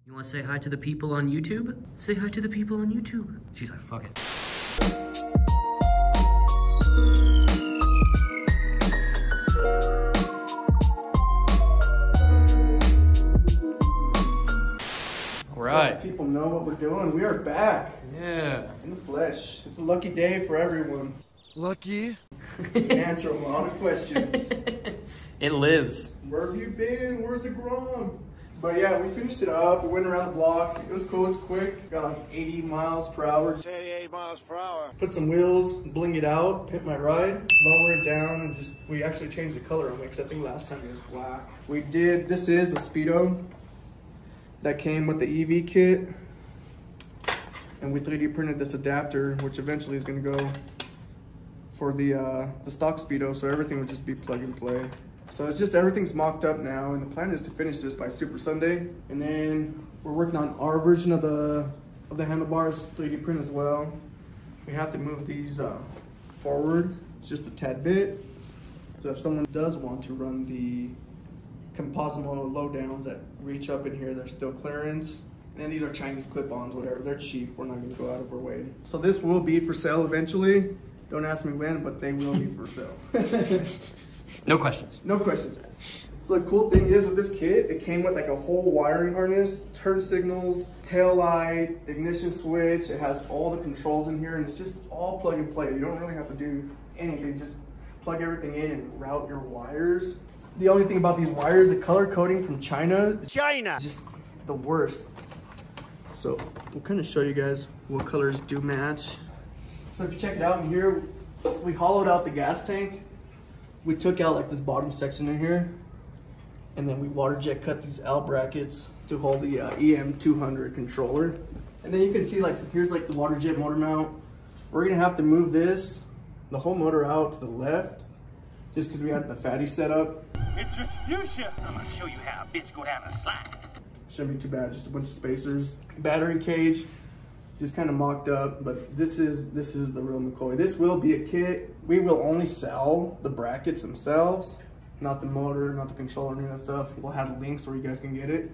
You want to say hi to the people on YouTube? Say hi to the people on YouTube. She's like, fuck it. All right. So people know what we're doing. We are back. Yeah. In the flesh. It's a lucky day for everyone. Lucky? Answer a lot of questions. It lives. Where have you been? Where's the Grom? But yeah, we finished it up. We went around the block. It was cool. It's quick. Got like 80 miles per hour. 88 miles per hour. Put some wheels, bling it out, pimp my ride, lower it down, and we actually changed the color on it because I think last time it was black. This is a Speedo that came with the EV kit. And we 3D printed this adapter, which eventually is going to go for the stock Speedo, so everything would just be plug and play. So it's just everything's mocked up now, and the plan is to finish this by Super Sunday. And then we're working on our version of the handlebars, 3D print as well. We have to move these forward just a tad bit. So if someone does want to run the Composimo low downs that reach up in here, they're still clearance. And then these are Chinese clip-ons, whatever. They're cheap. We're not going to go out of our way. So this will be for sale eventually. Don't ask me when, but they will be for sale. No questions. No questions asked. So the cool thing is with this kit, it came with like a whole wiring harness, turn signals, tail light, ignition switch. It has all the controls in here, and it's just all plug and play. You don't really have to do anything. Just plug everything in and route your wires. The only thing about these wires, the color coding from China is just the worst. So we'll kind of show you guys what colors do match. So if you check it out in here, we hollowed out the gas tank. We took out like this bottom section in here, and then we water jet cut these L brackets to hold the EM200 controller. And then you can see like, here's like the water jet motor mount. We're gonna have to move the whole motor out to the left, just because we had the fatty setup. It's Respucia. I'm gonna show you how bitch go down the slide. Shouldn't be too bad, just a bunch of spacers. Battery cage, just kind of mocked up, but this is the real McCoy. This will be a kit. We will only sell the brackets themselves, not the motor, not the controller, any of that stuff. We'll have links where you guys can get it,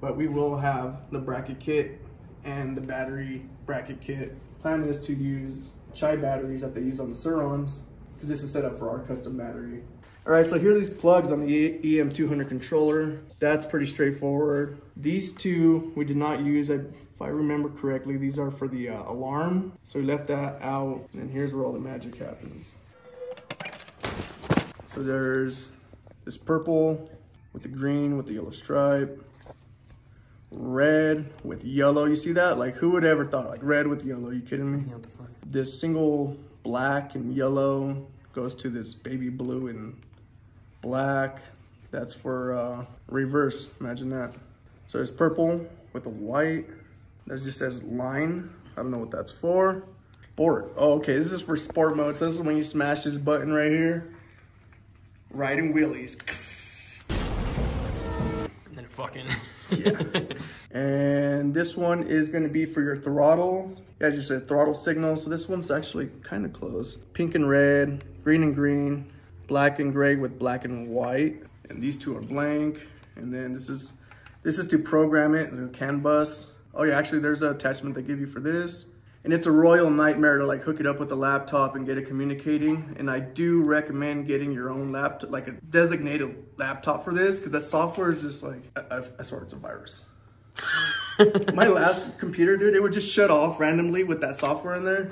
but we will have the bracket kit and the battery bracket kit. Plan is to use Chai batteries that they use on the Surons, because this is set up for our custom battery. All right, so here are these plugs on the EM200 controller. That's pretty straightforward. These two we did not use. If I remember correctly, these are for the alarm. So we left that out, and here's where all the magic happens. So there's this purple with the green with the yellow stripe, red with yellow. You see that? Like, who would ever thought, like red with yellow? Are you kidding me? Yeah, what the fuck? This single black and yellow goes to this baby blue and black. That's for reverse, imagine that. So there's purple with a white. That just says line. I don't know what that's for. Sport. Oh, okay, this is for sport mode. So this is when you smash this button right here. Riding wheelies. And then fucking. Yeah. And this one is gonna be for your throttle. Yeah, just a throttle signal. So this one's actually kind of close. Pink and red, green and green, black and gray with black and white. And these two are blank. And then this is to program it. It's a CAN bus. Oh yeah, actually there's an attachment they give you for this. And it's a royal nightmare to like hook it up with a laptop and get it communicating. And I do recommend getting your own laptop, like a designated laptop for this, because that software is just like, I swear it's a virus. My last computer, dude, it would just shut off randomly with that software in there.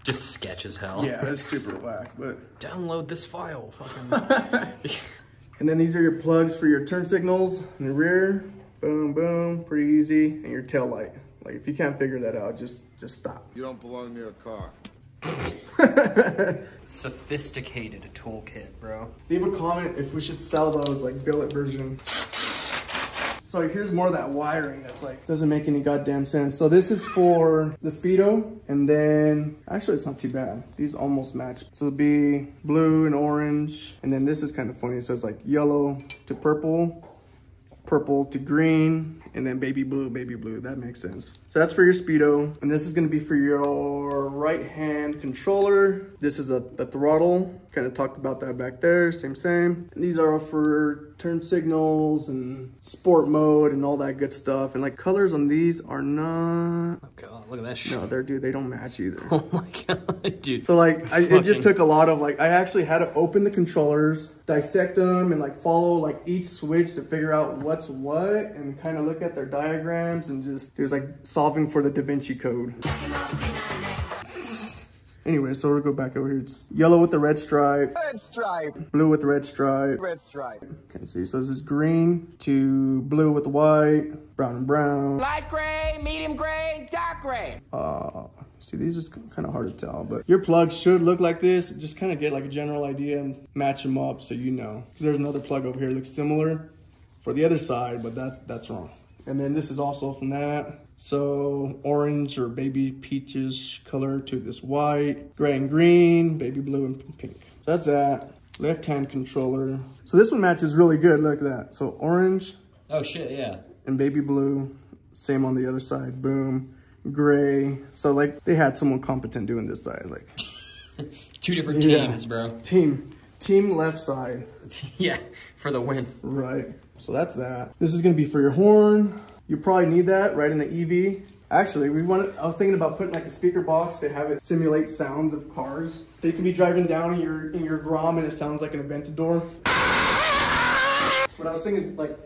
Just sketch as hell. Yeah, it's super whack, but. Download this file, fucking. And then these are your plugs for your turn signals in the rear. Boom, boom, pretty easy. And your tail light. Like, if you can't figure that out, just stop. You don't belong near a car. Sophisticated toolkit, bro. Leave a comment if we should sell those, like, billet version. So here's more of that wiring that's like, doesn't make any goddamn sense. So this is for the Speedo, and then, actually it's not too bad. These almost match. So it'll be blue and orange, and then this is kind of funny. So it's like yellow to purple, purple to green, and then baby blue, that makes sense. So that's for your Speedo, and this is gonna be for your right hand controller. This is the throttle, kind of talked about that back there, same. And these are for turn signals and sport mode and all that good stuff. And like colors on these are not. Oh god, look at that shit. No, they don't match either. Oh my god, dude. So like, it just took a lot of like, I actually had to open the controllers, dissect them, and like follow like each switch to figure out what's what, and kind of look at their diagrams, and just, it was like solving for the Da Vinci Code. Anyway, so we'll go back over here. It's yellow with the red stripe. Red stripe. Blue with the red stripe. Red stripe. Okay, see, so this is green to blue with the white, brown and brown. Light gray, medium gray, dark gray. See, these are kind of hard to tell, but your plugs should look like this. Just kind of get like a general idea and match them up so you know. There's another plug over here that looks similar for the other side, but that's wrong. And then this is also from that. So orange or baby peaches color to this white, gray and green, baby blue and pink. That's that. Left-hand controller. So this one matches really good, look at that. So orange. Oh shit, yeah. And baby blue, same on the other side, boom. Gray. So like they had someone competent doing this side, like. 2 different teams, bro. Team left side. Yeah, for the win. Right. So that's that. This is gonna be for your horn. You probably need that right in the EV. Actually, I was thinking about putting like a speaker box to have it simulate sounds of cars. So you can be driving down in your Grom and it sounds like an Aventador. What I was thinking is like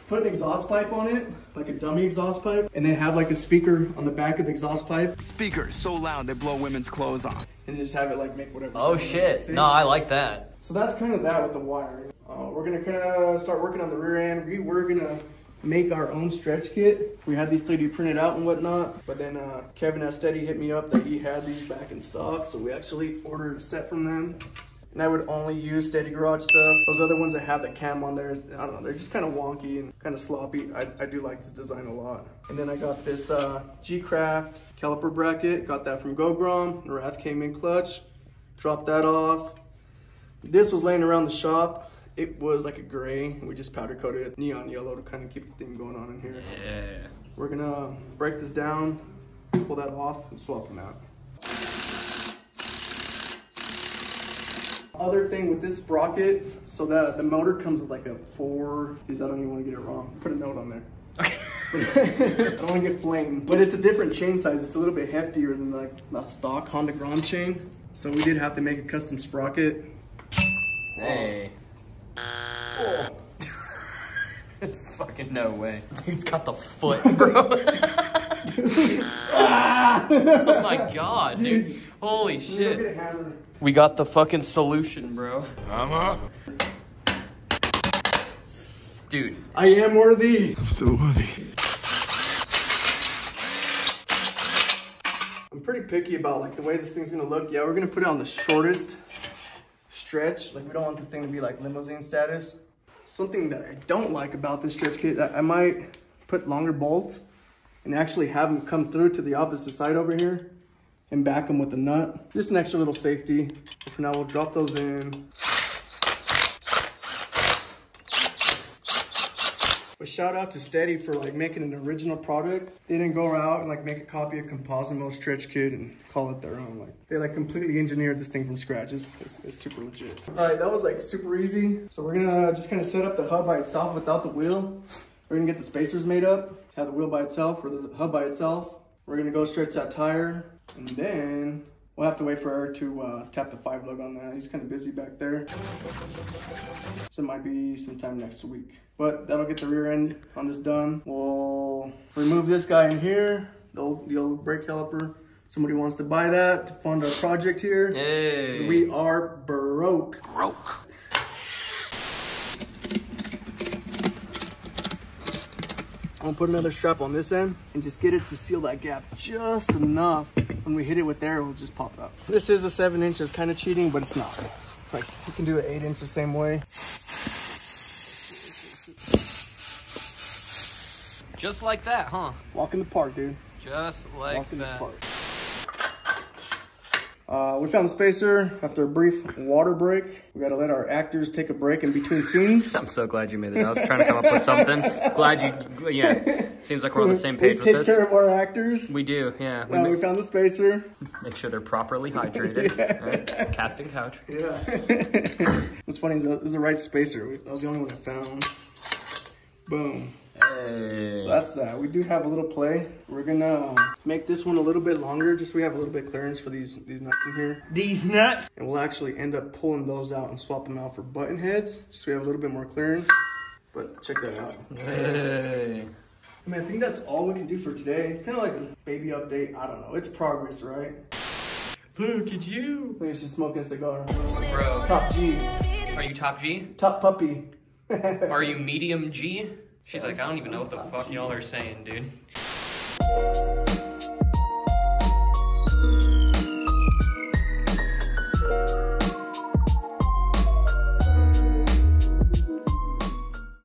put an exhaust pipe on it, like a dummy exhaust pipe, and then have like a speaker on the back of the exhaust pipe. Speakers so loud they blow women's clothes off. And just have it like make whatever Oh sound. shit, See? no, I like that. So that's kind of that with the wiring. We're gonna kind of start working on the rear end. We were gonna make our own stretch kit. We had these 3D printed out and whatnot, but then Kevin at Steady hit me up that he had these back in stock, so we actually ordered a set from them. And I would only use Steady Garage stuff. Those other ones that have the cam on there, I don't know, they're just kind of wonky and kind of sloppy. I do like this design a lot. And then I got this G-Craft caliper bracket, got that from Grom. The Wrath came in clutch, dropped that off. This was laying around the shop. It was like a gray, and we just powder coated it neon yellow to kind of keep the theme going on in here. Yeah. We're gonna break this down, pull that off, and swap them out. Other thing with this sprocket, so that the motor comes with like a 4, geez, I don't even want to get it wrong. Put a note on there. I don't want to get flamed, but it's a different chain size. It's a little bit heftier than like the stock Honda Grom chain. So we did have to make a custom sprocket. Hey. Oh. It's fucking no way. Dude's got the foot, bro. Oh my god, dude. Holy shit. We got the fucking solution, bro. I'm up. Dude. I am worthy. I'm still worthy. I'm pretty picky about like the way this thing's gonna look. Yeah, we're gonna put it on the shortest stretch. Like we don't want this thing to be like limousine status. Something that I don't like about this stretch kit, I might put longer bolts and actually have them come through to the opposite side over here and back them with a nut. Just an extra little safety. For now, we'll drop those in. But shout out to Steady for like making an original product. They didn't go out and like make a copy of Composimo stretch kit and call it their own. Like they like completely engineered this thing from scratch. It's super legit. All right, that was like super easy. So we're gonna just kind of set up the hub by itself without the wheel. We're gonna get the spacers made up, have the wheel by itself or the hub by itself. We're gonna go stretch that tire, and then we'll have to wait for her to tap the 5 lug on that. He's kind of busy back there. So it might be sometime next week. But that'll get the rear end on this done. We'll remove this guy in here, the old brake caliper. Somebody wants to buy that to fund our project here. Hey. 'Cause we are broke. I'm gonna put another strap on this end and just get it to seal that gap just enough. When we hit it with air, it'll just pop it up. This is a 7 inches, kind of cheating, but it's not. Like you can do an 8 inch the same way. Just like that, huh? Walk in the park, dude. Just like Walk in the that. park. We found the spacer after a brief water break. We gotta let our actors take a break in between scenes. I'm so glad you made it. I was trying to come up with something. Glad you, yeah. Seems like we're on the same page with this. We take care of our actors. We do, yeah. We found the spacer. Make sure they're properly hydrated. Yeah. Right? Casting couch. Yeah. What's funny is it was the right spacer. That was the only one I found. Boom. Hey. So that's that. We do have a little play. We're gonna make this one a little bit longer, just so we have a little bit clearance for these nuts in here. These nuts? And we'll actually end up pulling those out and swap them out for button heads, just so we have a little bit more clearance. But check that out. Hey. I mean, I think that's all we can do for today. It's kind of like a baby update. I don't know. It's progress, right? Look at you. Look, she's smoking a cigar. Bro. Top G. Are you top G? Top puppy. Are you medium G? She's like, I don't even know what the fuck y'all are saying, dude.